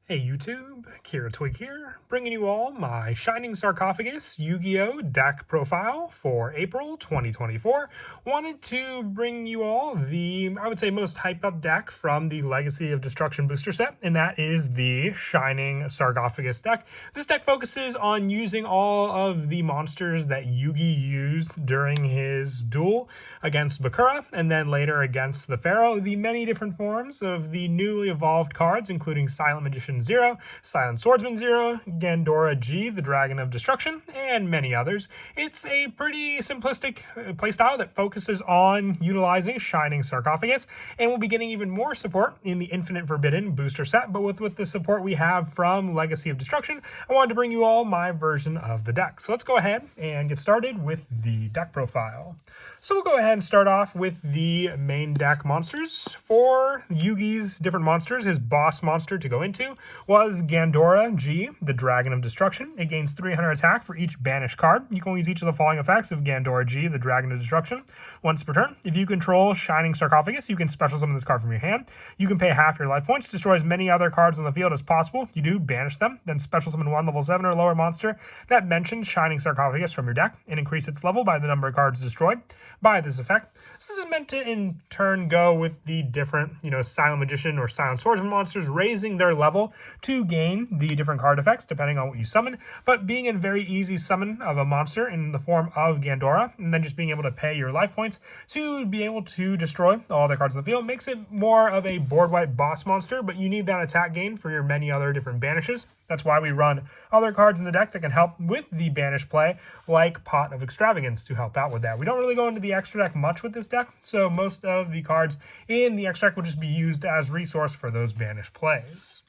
Hey YouTube, Kira Twig here, bringing you all my Shining Sarcophagus Yu-Gi-Oh! Deck profile for April 2024. Wanted to bring you all the, I would say, most hyped up deck from the Legacy of Destruction booster set, and that is the Shining Sarcophagus deck. This deck focuses on using all of the monsters that Yugi used during his duel against Bakura, and then later against the Pharaoh, the many different forms of the newly evolved cards, including Silent Magician 0, Silent Swordsman 0, Gandora G, the Dragon of Destruction, and many others. It's a pretty simplistic playstyle that focuses on utilizing Shining Sarcophagus, and we'll be getting even more support in the Infinite Forbidden booster set, but with the support we have from Legacy of Destruction, I wanted to bring you all my version of the deck. So let's go ahead and get started with the deck profile. So we'll go ahead and start off with the main deck monsters. For Yugi's different monsters, his boss monster to go into was Gandora G, the Dragon of Destruction. It gains 300 attack for each banished card. You can use each of the following effects of Gandora G, the Dragon of Destruction, once per turn. If you control Shining Sarcophagus, you can special summon this card from your hand. You can pay half your life points, destroy as many other cards on the field as possible. You do banish them, then special summon one level 7 or lower monster that mentions Shining Sarcophagus from your deck and increase its level by the number of cards destroyed by this effect. So this is meant to in turn go with the different, Silent Magician or Silent Swordsman monsters, raising their level to gain the different card effects depending on what you summon, but being a very easy summon of a monster in the form of Gandora, and then just being able to pay your life points to be able to destroy all the cards in the field makes it more of a board wipe boss monster, but you need that attack gain for your many other different banishes. That's why we run other cards in the deck that can help with the banish play, like Pot of Extravagance to help out with that. We don't really go into the extra deck much with this deck, so most of the cards in the extra deck will just be used as resource for those banish plays.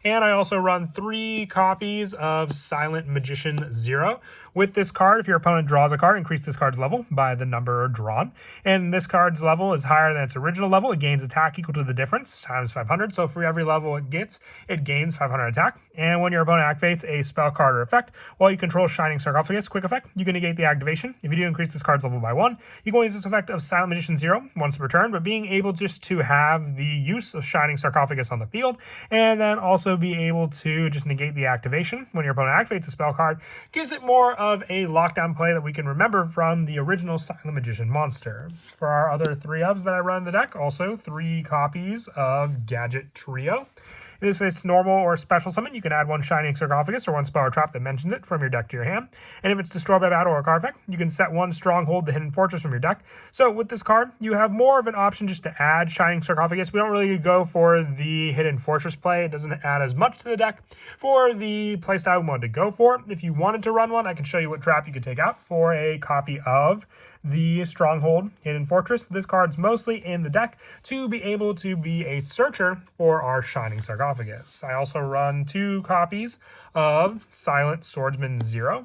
And I also run 3 copies of Silent Magician 0. With this card, if your opponent draws a card, increase this card's level by the number drawn. And this card's level is higher than its original level. It gains attack equal to the difference, times 500. So for every level it gets, it gains 500 attack. And when your opponent activates a spell card or effect, while you control Shining Sarcophagus, quick effect, you can negate the activation. If you do increase this card's level by 1, you can use this effect of Silent Magician 0 once per turn, but being able just to have the use of Shining Sarcophagus on the field, and then also be able to just negate the activation when your opponent activates a spell card, gives it more of a lockdown play that we can remember from the original Silent Magician monster. For our other 3-ofs that I run in the deck, also 3 copies of Gadget Trio. If it's normal or special summon, you can add 1 Shining Sarcophagus or 1 spell or trap that mentions it from your deck to your hand. And if it's destroyed by battle or card effect, you can set 1 Stronghold, the Hidden Fortress, from your deck. So with this card, you have more of an option just to add Shining Sarcophagus. We don't really go for the Hidden Fortress play. It doesn't add as much to the deck for the playstyle we wanted to go for. If you wanted to run one, I can show you what trap you could take out for a copy of the Stronghold Hidden Fortress. This card's mostly in the deck to be able to be a searcher for our Shining Sarcophagus. I also run 2 copies of Silent Swordsman 0.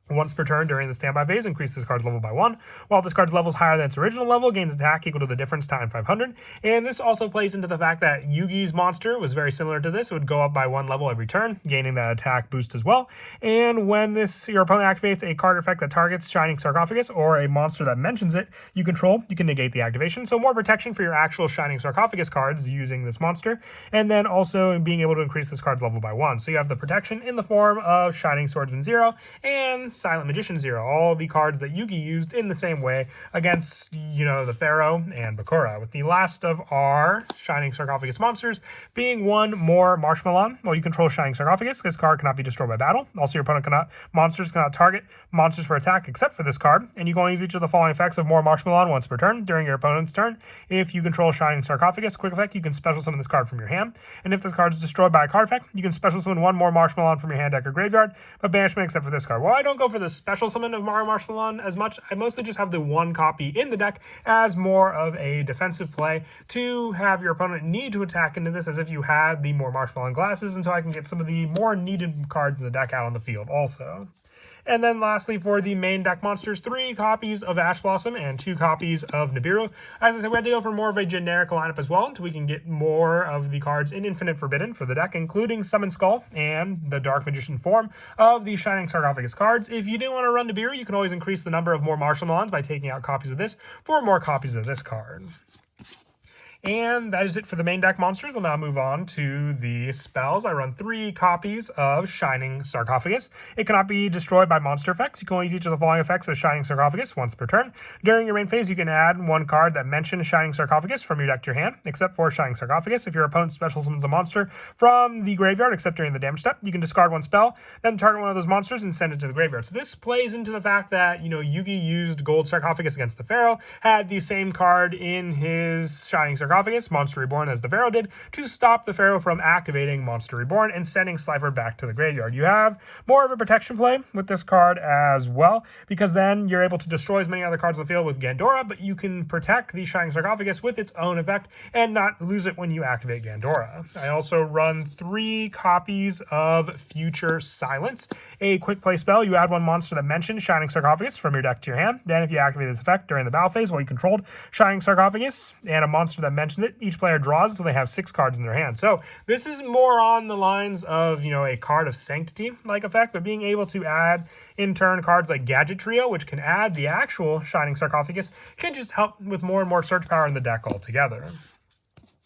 Once per turn during the standby phase, increase this card's level by 1. While this card's level is higher than its original level, gains attack equal to the difference times 500. And this also plays into the fact that Yugi's monster was very similar to this. It would go up by 1 level every turn, gaining that attack boost as well. And when your opponent activates a card effect that targets Shining Sarcophagus or a monster that mentions it you control, you can negate the activation. So more protection for your actual Shining Sarcophagus cards using this monster. And then also being able to increase this card's level by 1. So you have the protection in the form of Shining Swordsman 0 and Silent Magician 0, all the cards that Yugi used in the same way against, the Pharaoh and Bakura, with the last of our Shining Sarcophagus monsters being 1 more Marshmallow. While you control Shining Sarcophagus, this card cannot be destroyed by battle. Also, your opponent monsters cannot target monsters for attack except for this card, and you can only use each of the following effects of more Marshmallow once per turn during your opponent's turn. If you control Shining Sarcophagus, quick effect, you can special summon this card from your hand, and if this card is destroyed by a card effect, you can special summon 1 more Marshmallow from your hand, deck, or graveyard, but banishment except for this card. Well, I don't go for the special summon of Mario Marshmallow as much. I mostly just have the 1 copy in the deck as more of a defensive play to have your opponent need to attack into this as if you had the more Marshmallow glasses, and so I can get some of the more needed cards in the deck out on the field also. And then lastly, for the main deck monsters, 3 copies of Ash Blossom and 2 copies of Nibiru. As I said, we had to go for more of a generic lineup as well until we can get more of the cards in Infinite Forbidden for the deck, including Summon Skull and the Dark Magician form of the Shining Sarcophagus cards. If you didn't want to run Nibiru, you can always increase the number of more Marshall Melons by taking out copies of this for more copies of this card. And that is it for the main deck monsters. We'll now move on to the spells. I run 3 copies of Shining Sarcophagus. It cannot be destroyed by monster effects. You can only use each of the following effects of Shining Sarcophagus once per turn. During your main phase, you can add 1 card that mentions Shining Sarcophagus from your deck to your hand, except for Shining Sarcophagus. If your opponent special summons a monster from the graveyard, except during the damage step, you can discard 1 spell, then target one of those monsters and send it to the graveyard. So this plays into the fact that, Yugi used Gold Sarcophagus against the Pharaoh, had the same card in his Shining Sarcophagus, Monster Reborn, as the Pharaoh did, to stop the Pharaoh from activating Monster Reborn and sending Slifer back to the graveyard. You have more of a protection play with this card as well, because then you're able to destroy as many other cards on the field with Gandora, but you can protect the Shining Sarcophagus with its own effect and not lose it when you activate Gandora. I also run 3 copies of Future Silence, a quick play spell. You add 1 monster that mentions Shining Sarcophagus from your deck to your hand. Then if you activate this effect during the battle phase while you controlled Shining Sarcophagus and a monster that mentions it, each player draws, so they have 6 cards in their hand. So this is more on the lines of, a card of Sanctity like effect, but being able to add in turn cards like Gadget Trio, which can add the actual Shining Sarcophagus, can just help with more and more search power in the deck altogether.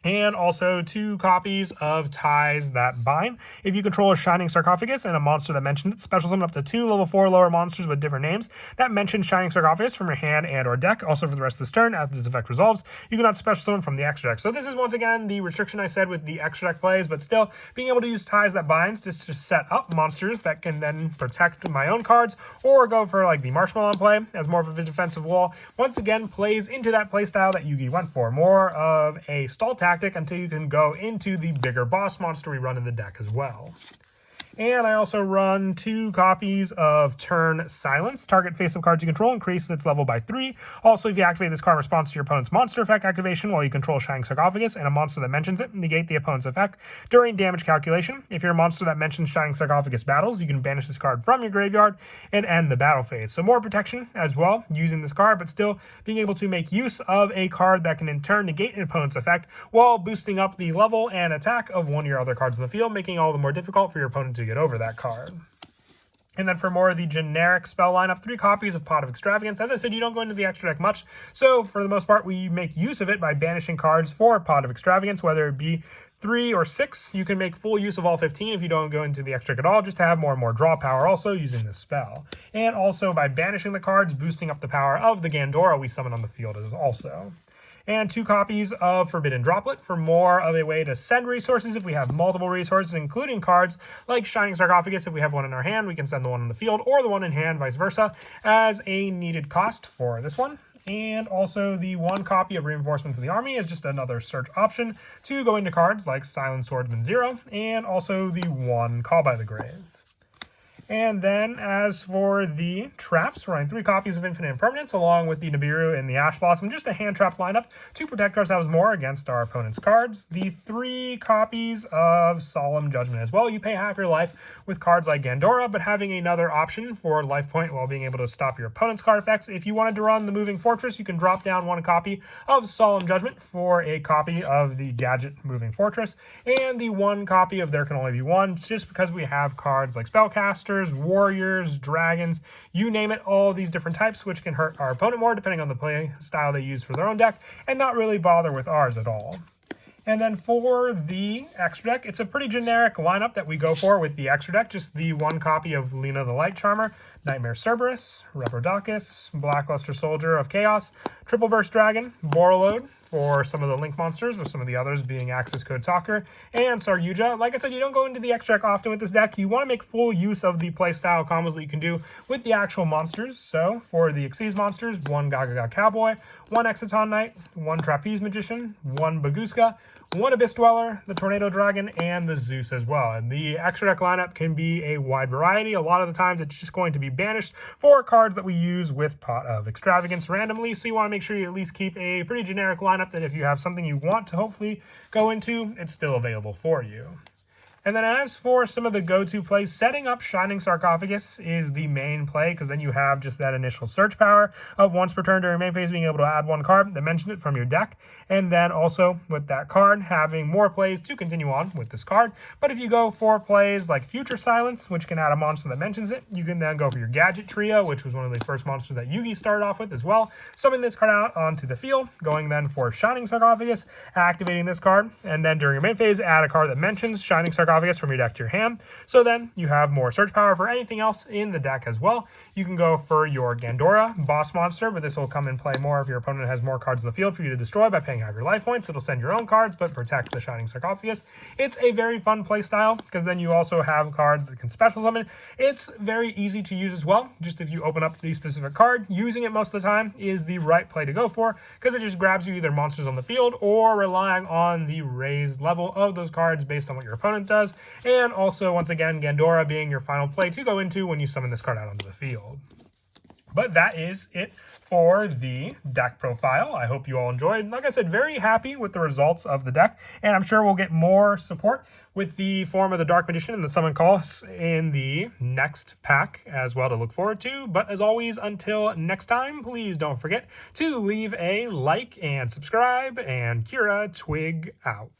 And also 2 copies of Ties That Bind. If you control a Shining Sarcophagus and a monster that mentions it, special summon up to 2 level 4 lower monsters with different names that mention Shining Sarcophagus from your hand and or deck. Also for the rest of this turn, after this effect resolves, you cannot special summon from the extra deck. So this is once again the restriction I said with the extra deck plays, but still being able to use Ties That Binds just to set up monsters that can then protect my own cards, or go for like the Marshmallow play as more of a defensive wall, once again plays into that play style that Yugi went for. More of a stall tactic until you can go into the bigger boss monster we run in the deck as well. And I also run 2 copies of Turn Silence. Target face-up cards you control increase its level by 3. Also, if you activate this card in response to your opponent's monster effect activation while you control Shining Sarcophagus and a monster that mentions it, negate the opponent's effect during damage calculation. If you're a monster that mentions Shining Sarcophagus battles, you can banish this card from your graveyard and end the battle phase. So more protection as well using this card, but still being able to make use of a card that can in turn negate an opponent's effect while boosting up the level and attack of one of your other cards in the field, making it all the more difficult for your opponent to get over that card. And then for more of the generic spell lineup, 3 copies of Pot of Extravagance. As I said, you don't go into the extra deck much, so for the most part, we make use of it by banishing cards for Pot of Extravagance, whether it be 3 or 6. You can make full use of all 15 if you don't go into the extra deck at all, just to have more and more draw power also using this spell. And also by banishing the cards, boosting up the power of the Gandora we summon on the field as also. And 2 copies of Forbidden Droplet for more of a way to send resources if we have multiple resources, including cards like Shining Sarcophagus. If we have one in our hand, we can send the one in the field or the one in hand, vice versa, as a needed cost for this one. And also the 1 copy of Reinforcements of the Army is just another search option to go into cards like Silent Swordsman 0, and also the 1 Call by the Grave. And then, as for the traps, we're running 3 copies of Infinite Impermanence, along with the Nibiru and the Ash Blossom, just a hand trap lineup to protect ourselves more against our opponent's cards. The 3 copies of Solemn Judgment as well. You pay half your life with cards like Gandora, but having another option for life point while being able to stop your opponent's card effects. If you wanted to run the Moving Fortress, you can drop down 1 copy of Solemn Judgment for a copy of the Gadget Moving Fortress, and the 1 copy of There Can Only Be One, just because we have cards like Spellcasters, warriors, dragons, you name it, all these different types, which can hurt our opponent more depending on the play style they use for their own deck, and not really bother with ours at all. And then for the extra deck, it's a pretty generic lineup that we go for with the extra deck. Just the 1 copy of Lena the Light Charmer, Nightmare Cerberus, Reprodocus, Blackluster Soldier of Chaos, Triple Burst Dragon, Borreload for some of the Link monsters, with some of the others being Access Code Talker, and Sarcophagus. Like I said, you don't go into the extra deck often with this deck. You want to make full use of the playstyle combos that you can do with the actual monsters. So for the Xyz monsters, 1 Gagaga Cowboy, 1 Exciton Knight, 1 Trapeze Magician, 1 Baguska, 1 Abyss Dweller, the Tornado Dragon, and the Zeus as well. And the extra deck lineup can be a wide variety. A lot of the times it's just going to be banished for cards that we use with Pot of Extravagance randomly, so you want to make sure you at least keep a pretty generic lineup that if you have something you want to hopefully go into, it's still available for you. And then as for some of the go-to plays, setting up Shining Sarcophagus is the main play, because then you have just that initial search power of once per turn during main phase being able to add one card that mentioned it from your deck, and then also with that card having more plays to continue on with this card. But if you go for plays like Future Silence, which can add a monster that mentions it, you can then go for your Gadget Trio, which was one of the first monsters that Yugi started off with as well. Summon this card out onto the field, going then for Shining Sarcophagus, activating this card, and then during your main phase, add a card that mentions Shining Sarcophagus from your deck to your hand. So then you have more search power for anything else in the deck as well. You can go for your Gandora boss monster, but this will come and play more if your opponent has more cards in the field for you to destroy by paying half your life points. It'll send your own cards, but protect the Shining Sarcophagus. It's a very fun play style, because then you also have cards that can special summon. It's very easy to use as well. Just if you open up the specific card, using it most of the time is the right play to go for, because it just grabs you either monsters on the field or relying on the raised level of those cards based on what your opponent does. And also, once again, Gandora being your final play to go into when you summon this card out onto the field. But that is it for the deck profile. I hope you all enjoyed. Like I said, very happy with the results of the deck, and I'm sure we'll get more support with the form of the Dark Magician and the Summon Call in the next pack as well to look forward to. But as always, until next time, please don't forget to leave a like and subscribe, and Kira Twig out.